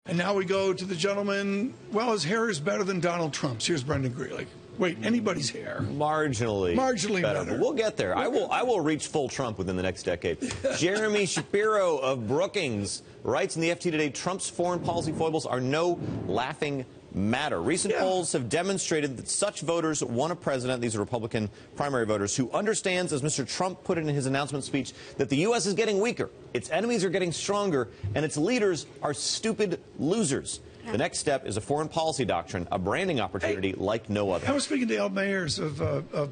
And now we go to the gentleman, well, his hair is better than Donald Trump's. Here's Brendan Greeley. Wait, anybody's hair. Marginally better. But we'll get there. I will reach full Trump within the next decade. Jeremy Shapiro of Brookings writes in the FT today, Trump's foreign policy foibles are no laughing matter. Recent polls have demonstrated that such voters want a president, these are Republican primary voters, who understands, as Mr. Trump put it in his announcement speech, that the U.S. is getting weaker, its enemies are getting stronger, and its leaders are stupid losers. The next step is a foreign policy doctrine, a branding opportunity like no other. I was speaking to Al Mayers of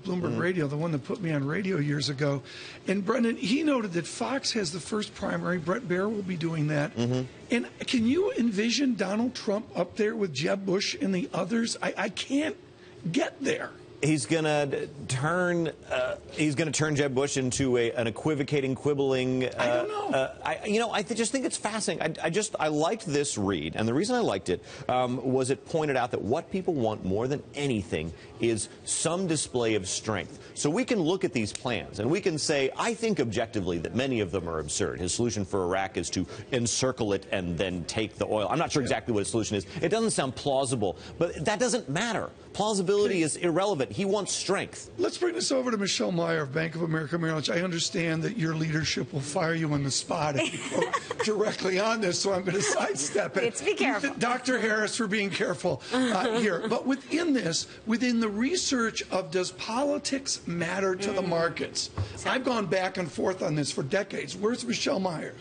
Bloomberg Radio, the one that put me on radio years ago. And Brendan, he noted that Fox has the first primary. Brett Baer will be doing that. And can you envision Donald Trump up there with Jeb Bush and the others? I can't get there. He's going to turn Jeb Bush into an equivocating, quibbling. I don't know. I just think it's fascinating. I liked this read, and the reason I liked it was it pointed out that what people want more than anything is some display of strength. So we can look at these plans and we can say, I think objectively that many of them are absurd. His solution for Iraq is to encircle it and then take the oil. I'm not sure exactly what his solution is. It doesn't sound plausible, but that doesn't matter. Plausibility is irrelevant. He wants strength. Let's bring this over to Michelle Meyer of Bank of America Merrill Lynch. I understand that your leadership will fire you on the spot if you quote directly on this, so I'm going to sidestep it. Be careful. Dr. Harris for being careful here. But within this, within the research of does politics matter to the markets? I've gone back and forth on this for decades. Where's Michelle Meyer?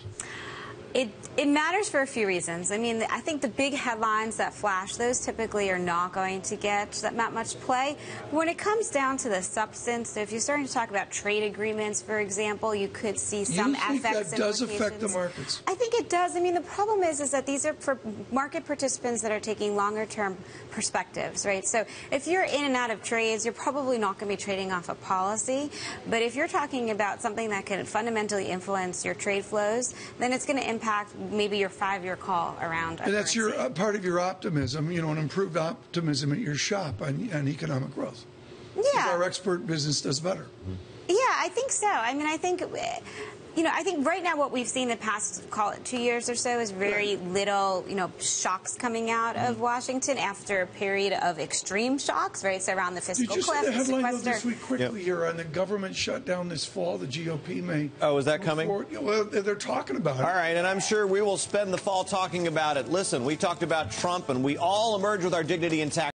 It matters for a few reasons. I mean, I think the big headlines that flash, those typically are not going to get that much play. When it comes down to the substance, so if you're starting to talk about trade agreements, for example, you could see some FX implications. That does affect the markets? I think it does. I mean, the problem is that these are for market participants that are taking longer-term perspectives, right? So if you're in and out of trades, you're probably not going to be trading off a policy. But if you're talking about something that can fundamentally influence your trade flows, then it's going to impact maybe your 5-year call around. And that's your part of your optimism, you know, an improved optimism at your shop on economic growth. Yeah. Our expert business does better. Yeah, I think so. I mean, I think right now what we've seen the past, call it 2 years or so, is very little, shocks coming out of Washington after a period of extreme shocks, right? So around the fiscal cliff, the headline sequester. this week quickly here on the government shutdown this fall. The GOP may. Oh, is that coming? Well, they're talking about it. All right, and I'm sure we will spend the fall talking about it. Listen, we talked about Trump, and we all emerge with our dignity intact.